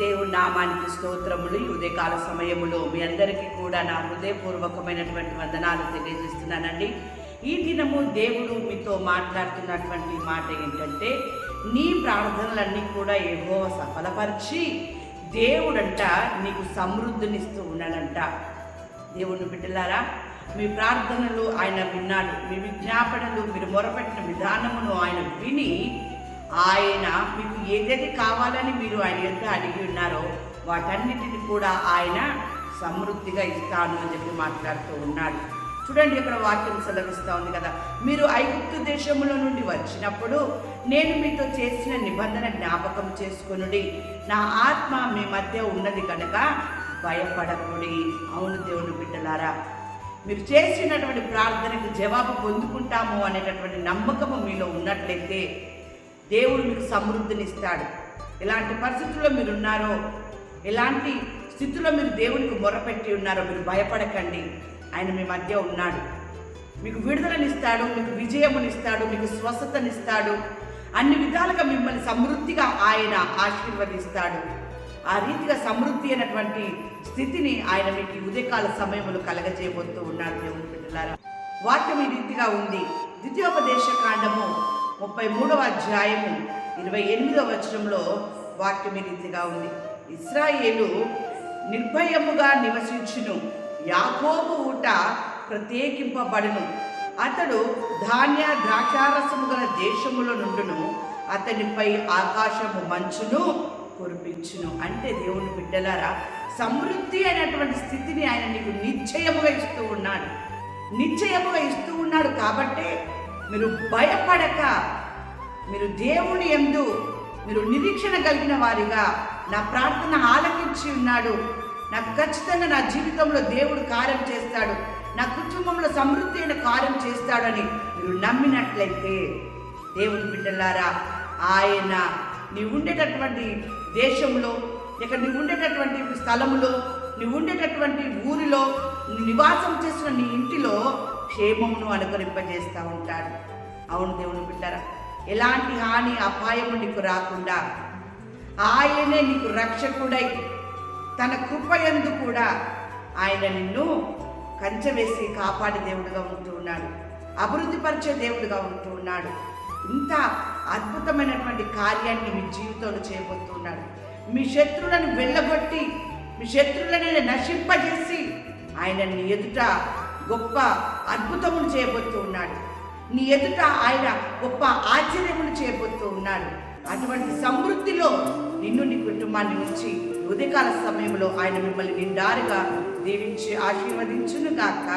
దేవుడి నామానికి స్తోత్రములు. ఈ ఉదయకాల సమయములో మీ అందరికీ కూడా నా హృదయపూర్వకమైనటువంటి వందనాలు తెలియజేస్తున్నానండి. ఈ దినము దేవుడు మీతో మాట్లాడుతున్నటువంటి మాట ఏంటంటే, నీ ప్రార్థనలన్నీ కూడా యెహోవా సఫలపరిచి దేవుడంట నీకు సమృద్ధినిస్తూ ఉన్నాడంట. దేవుని బిడ్డలారా, మీ ప్రార్థనలు ఆయన విన్నాడు. మీ విజ్ఞాపనలు, మీరు మొరపెట్టిన విధానమును ఆయన విని, ఆయన మీకు ఏదైతే కావాలని మీరు ఆయన ఎంత అడిగి ఉన్నారో వాటన్నిటిని కూడా ఆయన సమృద్ధిగా ఇస్తాను అని చెప్పి మాట్లాడుతూ ఉన్నాడు. చూడండి, ఇక్కడ వాక్యం సెలవిస్తూ ఉంది కదా, మీరు ఐగుప్తు దేశంలో నుండి వచ్చినప్పుడు నేను మీతో చేసిన నిబంధన జ్ఞాపకం చేసుకొనుడి, నా ఆత్మ మీ మధ్య ఉన్నది కనుక భయపడకుడి. అవును దేవుని బిడ్డలారా, మీరు చేసినటువంటి ప్రార్థనకు జవాబు పొందుకుంటాము అనేటటువంటి నమ్మకము మీలో ఉన్నట్లయితే దేవుడు మీకు సమృద్ధినిస్తాడు. ఎలాంటి పరిస్థితుల్లో మీరు ఉన్నారో, ఎలాంటి స్థితిలో మీరు దేవునికి మొరపెట్టి ఉన్నారో మీరు భయపడకండి. ఆయన మీ మధ్య ఉన్నాడు. మీకు విడుదలనిస్తాడు, మీకు విజయమునిస్తాడు, మీకు స్వస్థతనిస్తాడు. అన్ని విధాలుగా మిమ్మల్ని సమృద్ధిగా ఆయన ఆశీర్వదిస్తాడు. ఆ రీతిగా సమృద్ధి అయినటువంటి స్థితిని ఆయన మీకు ఉదయకాల సమయములు కలగజేయబోతూ ఉన్నాడు. దేవుని బిడ్డలారా, వాక్యం ఈ రీతిగా ఉంది. ద్వితీయోపదేశ కాండము 33వ అధ్యాయము 28వ వచనంలో వాక్యం ఈ రీతిగా ఉంది. ఇశ్రాయేలు నిర్భయముగా నివసించును, యాకోబు ఊట ప్రత్యేకింపబడును, అతడు ధాన్య ద్రాక్షారసము గల దేశములో నుండును, అతనిపై ఆకాశము మంచును కురిపించును. అంటే దేవుని బిడ్డలారా, సమృద్ధి అయినటువంటి స్థితిని ఆయన నీకు నిశ్చయముగా ఇస్తూ ఉన్నాడు. నిశ్చయముగా ఇస్తూ ఉన్నాడు కాబట్టే మీరు భయపడక, మీరు దేవుని యందు మీరు నిరీక్షణ కలిగిన వారిగా, నా ప్రార్థన ఆలకించి ఉన్నాడు, నాకు ఖచ్చితంగా నా జీవితంలో దేవుడు కార్యం చేస్తాడు, నా కుటుంబంలో సమృద్ధి అయిన కార్యం చేస్తాడని మీరు నమ్మినట్లయితే, దేవుని బిడ్డలారా, ఆయన నీ ఉండేటటువంటి దేశంలో, ఇక నీ ఉండేటటువంటి స్థలములో, నీ ఉండేటటువంటి ఊరిలో, నివాసం చేసిన నీ ఇంటిలో క్షేమమును అనుకరింపజేస్తూ ఉంటాడు. అవును దేవుని బిడ్డలారా, ఎలాంటి హాని అపాయము నీకు రాకుండా ఆయనే నీకు రక్షకుడై తన కృపయందు కూడా ఆయన నిన్ను కంచెవేసి కాపాడే దేవుడుగా ఉంటూ ఉన్నాడు, అభివృద్ధిపరిచే దేవుడుగా ఉంటూ ఉన్నాడు. ఇంత అద్భుతమైనటువంటి కార్యాన్ని మీ జీవితంలో చేయబోతున్నాడు. మీ శత్రువులను వెళ్ళగొట్టి, మీ శత్రువులను నశింపజేసి ఆయన నీ ఎదుట గొప్ప అద్భుతములు చేయబోతూ ఉన్నాడు. నీ ఎదుట ఆయన గొప్ప ఆశ్చర్యములు చేయబోతూ ఉన్నాడు. అటువంటి సమృద్ధిలో నిన్ను, నీ కుటుంబాన్ని ఉంచి ఉదయకాల సమయంలో ఆయన మిమ్మల్ని నిండారుగా దీవించి ఆశీర్వదించును గాక.